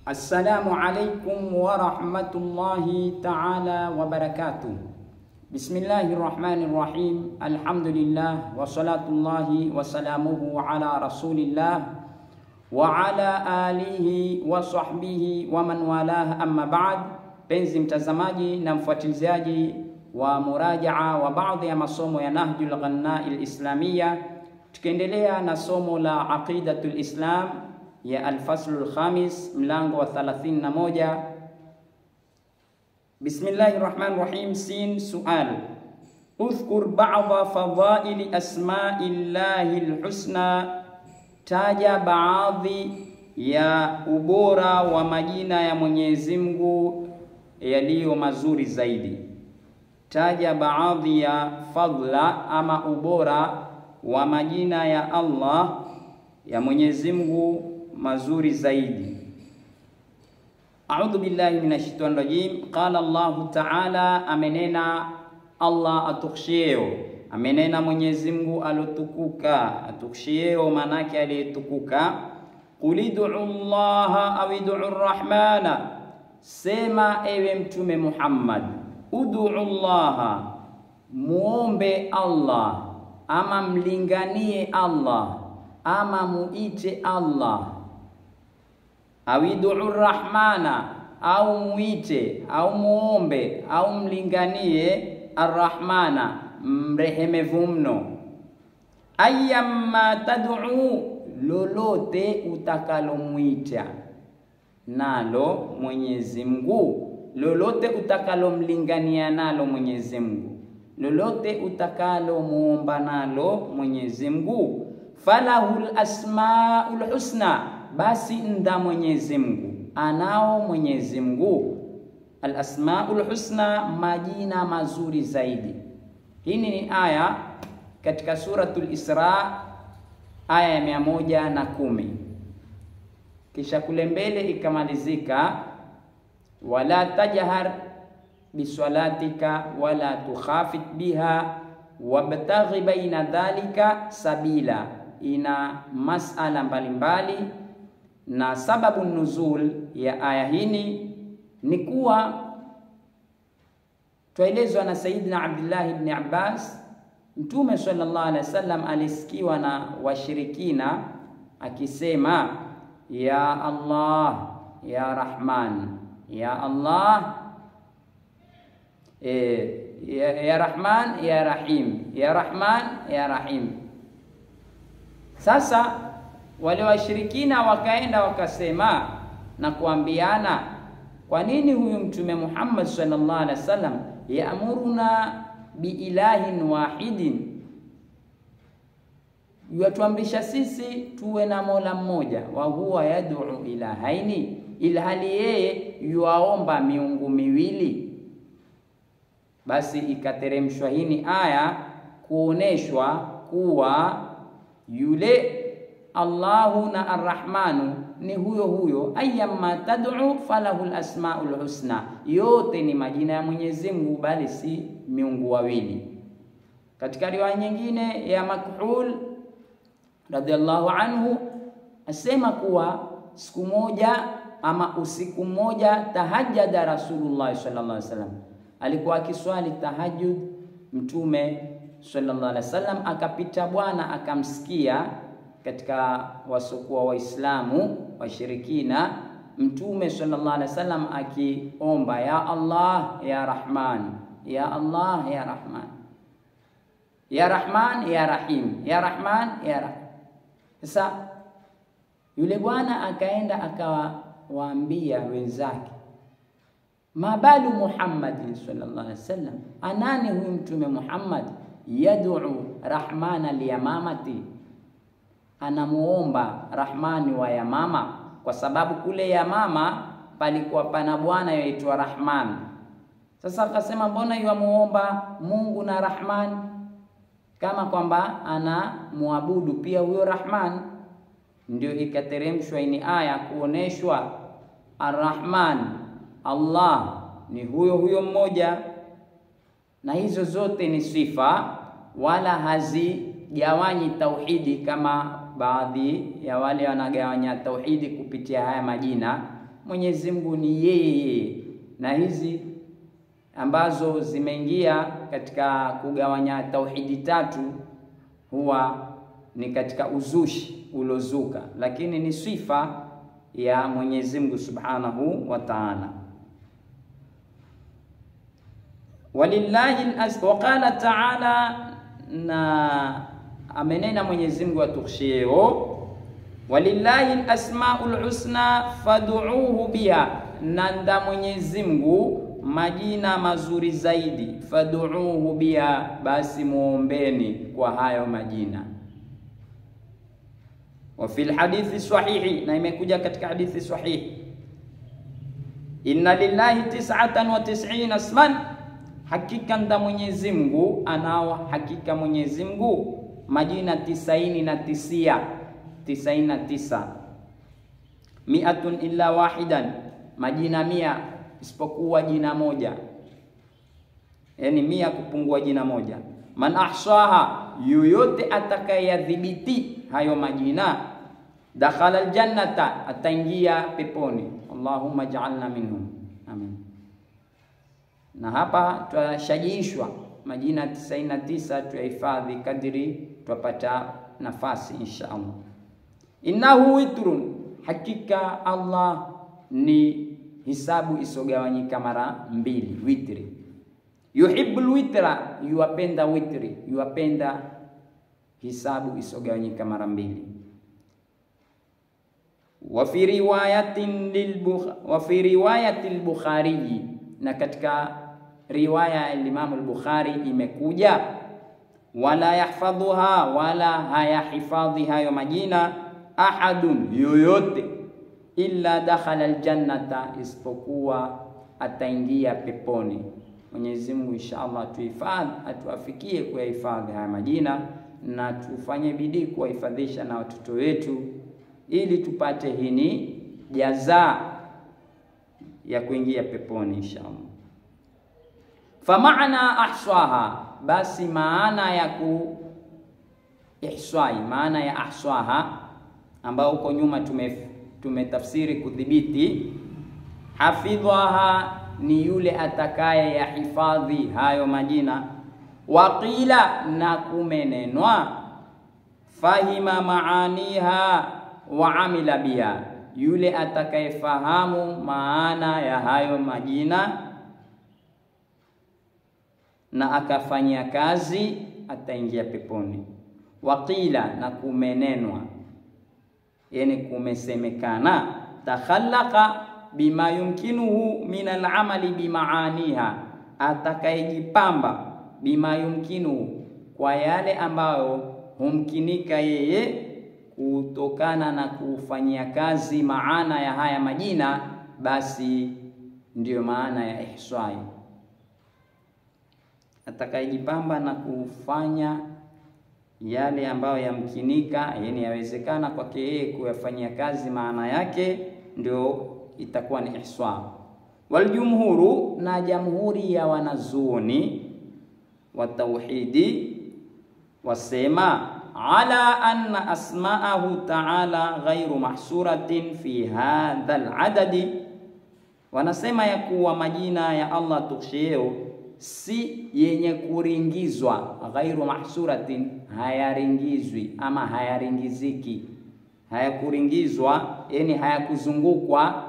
Assalamu alaikum wa rahmatullahi ta'ala wa barakatuh. Bismillahirrahmanirrahim. Alhamdulillah wa salatullahi wa salamuhu ala rasulillah wa ala alihi wa sahbihi wa man walah, amma ba'd. Penzi mtazamaji na mfuatiliaji wa murajaa wa baadhi ya masomo ya Nahjul Ghanna'il Islamiyya, tukiendelea na somo la Aqidatul Islam ya al-faslul khamis, mlango wa 31. Bismillahirrahmanirrahim. Sin sual. Udhkur ba'dha fadhaili asma'illahil husna, taja baadhi ya ubora wa majina ya Mwenyezi Mungu yaliyo mazuri zaidi. Taja baadhi ya fadla ama ubora wa majina ya Allah ya Mwenyezi Mungu mazuri zaidi. A'udhu billahi minashaitanir rajim. Qala Allah Ta'ala, amenena Allah atukhshio, amenena Mwenyezi Mungu alotukuka. Atukhshio manake aliyetukuka. Qulidu Allah au id'u Rahmana, sema ewe mtume Muhammad, ud'u Allah, muombe Allah ama mlinganie Allah ama muite Allah. Awidu Rahmana, au muite au muombe au mlinganie Arrahmana, mrehemevu mno. Ayyamma tad'u, lolote utakalomuita nalo Mwenyezi Mungu, lolote utakalomlingania nalo Mwenyezi Mungu, lolote utakalomuomba nalo Mwenyezi Mungu, falahul asmaul husna, basi nda Mwenyezi Mungu anao Mwenyezi Mungu al asmaul husna, majina mazuri zaidi. Hii ni aya katika suratul Isra, aya ya 110. Kisha kule mbele ikamalizika, wala tajhar biswalatika wala tukhafit biha wabtaghi baina dhalika sabila. Ina masala mbalimbali, na sababu nuzul ya aya hii ni kuwa tuelezwa na Sayyidina Abdullah ibn Abbas, Mtume sallallahu alaihi wasallam alisikiwa na washirikina akisema, ya Allah ya Rahman, ya Allah ya Rahman ya Rahim, ya Rahman ya Rahim. Sasa wale washirikina wakaenda wakasema na kuambiana, kwa nini huyu Mtume Muhammad sallallahu alaihi wasallam yaamuruna biilahin wahidin, yuatuamrisha sisi tuwe na Mola mmoja, wa huwa yad'u ilahaini, ilhali yeye yuaomba miungu miwili. Basi ikateremshwa hii aya kuoneshwa kuwa yule Allahu na Arrahmanu ni huyo huyo. Ayyamma tad'u falahul asmaul husna, yote ni majina ya Mwenyezi Mungu, bali si miungu wawili. Katika riwaya nyingine ya Makhul radhiallahu anhu asema kuwa siku moja ama usiku mmoja, tahajjada Rasulullah sallallahu alaihi wasallam, alikuwa akiswali tahajjud Mtume sallallahu alaihi wasallam, akapita bwana akamsikia katika wasokuwa Waislamu washirikina Mtume sallallahu alaihi wasallam akiomba, ya Allah ya Rahman, ya Allah ya Rahman, ya Rahman ya Rahim, ya Rahman ya Rahim. Sasa yule bwana akaenda akawaambia wenzake, mabalu Muhammad sallallahu alaihi wasallam, anani huyu Mtume Muhammad yad'u Rahmana liyamamati, anamuomba Rahmani wa Yamama, kwa sababu kule Yamama palikuwa pana bwana yaitwa Rahman. Sasa akasema, mbona yuamuomba Mungu na Rahman, kama kwamba ana muabudu pia huyo Rahman? Ndio ikateremshwa hii aya kuoneshwa Arrahman, Allah ni huyo huyo mmoja, na hizo zote ni sifa, wala hazigawanyi tauhidi kama baadhi ya wale wanagawanya tauhidi kupitia haya majina. Mwenyezi Mungu ni yeye. Na hizi ambazo zimeingia katika kugawanya tauhidi tatu huwa ni katika uzushi ulozuka, lakini ni sifa ya Mwenyezi Mungu Subhanahu wa Ta'ala. Walillahi waqala ta'ala, na amenena Mwenyezi Mungu atukhshio, walillahi al-asmaul husna fad'uuhu biha, nanda Mwenyezi Mungu majina mazuri zaidi, fad'uuhu biha, basi muombeni kwa hayo majina. Wa fil hadithi sahihi, na imekuja katika hadithi sahihi, inna lillahi 99 isman, hakika nda Mwenyezi Mungu anao, hakika Mwenyezi Mungu majina 99 mi'atun illa wahidan, majina 100 isipokuwa jina moja, yani 100 kupungua jina moja. Man ahsaha, yoyote atakayadhibiti hayo majina, dakhala aljannata, ataingia peponi. Allahumma ja'alna minhum, amin. Na hapa twashajiishwa majina 99 tuyahifadhi kadiri twapata nafasi insha Allah. Innahu witrun, hakika Allah ni hisabu isogawanyika mara 2, witri. Yuhibbul witra, yuwapenda witri, yuwapenda hisabu isogawanyika mara 2. Wa fi riwayatil Bukhari, na katika riwaya ya Imam al-Bukhari imekuja, wala yahfadhuha, wala hayahifadhi hayo majina, ahadun, yoyote, illa dakhala aljannata, isipokuwa ataingia peponi. Mwenyezi Mungu inshallah atuafikie kuyahifadhi haya majina, na tufanye bidii kuwahifadhisha na watoto wetu, ili tupate hini jaza ya kuingia peponi inshallah. Famaana ahsaha, basi maana ya ihsai, maana ya ahsaha ambao huko nyuma tumetafsiri kudhibiti. Hafidhaha, ni yule atakaye yahifadhi hayo majina. Waqila, na kumenenwa. Fahima maaniha wa amila biha, yule atakayefahamu maana ya hayo majina na akafanya kazi, ataingia peponi. Waqila, na kumenenwa, yani kumesemekana. Takhallaqa bima yumkinuhu min al-amali bimaaniha, atakayejipamba bima yumkinuhu, kwa yale ambayo humkinika yeye kutokana na kufanyia kazi maana ya haya majina, basi ndiyo maana ya ihsai. Atakayejipamba na kufanya yale ambayo yamkinika, yani yawezekana kwake yeye kuyafanyia kazi maana yake, ndio itakuwa ni ihsa. Wal jumhuru, na jamhuri ya wanazuoni wa tauhidi wasema, ala anna asma'ahu ta'ala ghairu mahsuratin fi hadha al-adadi, wanasema ya kuwa majina ya Allah tukhsheo si yenye kuringizwa. Ghairu mahsuratin, hayaringizwi ama hayaringiziki, hayakuringizwa, yani hayakuzungukwa.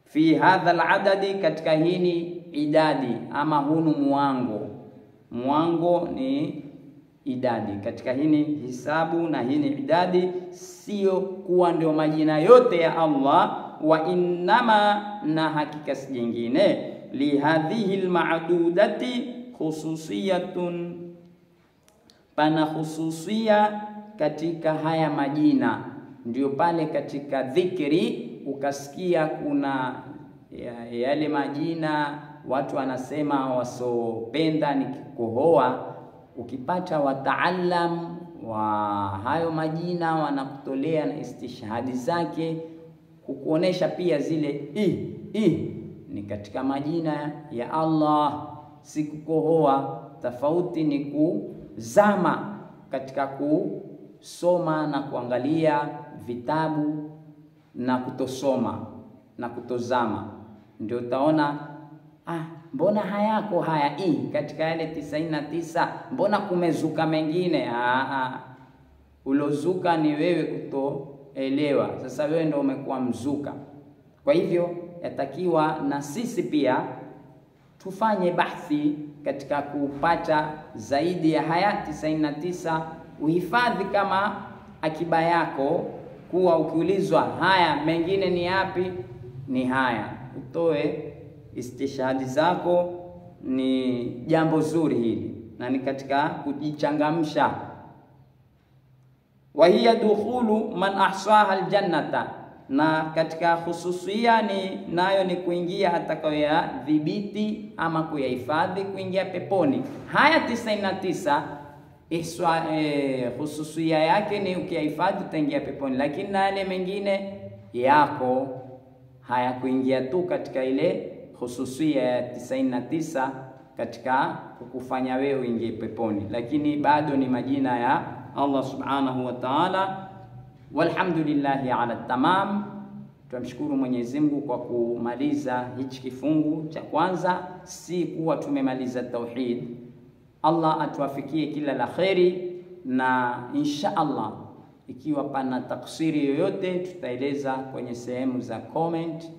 Fi hadha al-adadi, katika hini idadi ama hunu muango ni idadi, katika hini hisabu na hini idadi, sio kuwa ndio majina yote ya Allah. Wa innama, na hakika si jingine, li hadhihi al-ma'dudati khususiyatun, pana khususia katika haya majina. Ndio pale katika dhikri ukasikia kuna yale majina watu wanasema wasopenda ni kikohoa, ukipata wataalam wa hayo majina wanakutolea na istishhadi zake kukuonesha pia zile ni katika majina ya Allah, si kukohoa. Tofauti ni kuzama katika kusoma na kuangalia vitabu na kutosoma, na kutozama, ndio utaona mbona hayako haya katika yale 99, mbona kumezuka mengine? Ulozuka ni wewe kutoelewa. Sasa wewe ndio umekuwa mzuka. Kwa hivyo yatakiwa na sisi pia tufanye bahthi katika kupata zaidi ya haya 99, uhifadhi kama akiba yako, kuwa ukiulizwa haya mengine ni yapi, ni haya, utoe istishhadi zako. Ni jambo zuri hili na ni katika kujichangamsha. Wa hiya dukhulu man ahsaha aljannata, na katika hususia nayo ni kuingia atakayoyadhibiti ama kuyahifadhi, kuingia peponi. Haya 99 hususia yake ni ukihifadhi utaingia peponi, lakini na yale mengine yako haya kuingia tu katika ile hususia ya 99 katika kukufanya wewe uingie peponi, lakini bado ni majina ya Allah subhanahu wa ta'ala. Walhamdulillahi ala tamam. Tunamshukuru Mwenyezi Mungu kwa kumaliza hichi kifungu cha kwanza, si kuwa tumemaliza tauhid. Allah atuafikie kila la kheri, na insha Allah ikiwa pana taksiri yoyote tutaeleza kwenye sehemu za comment,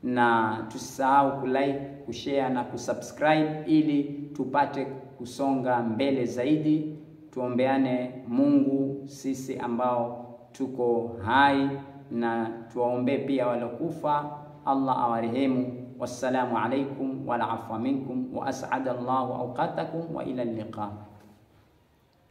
na tusisahau kulike, kushare na kusubscribe ili tupate kusonga mbele zaidi. Tuombeane Mungu sisi ambao tuko hai, na tuwaombee pia walokufa, Allah awarehemu. Wassalamu alaikum wal afwa minkum wa as'ada Allahu awqatakum wa ila liqa.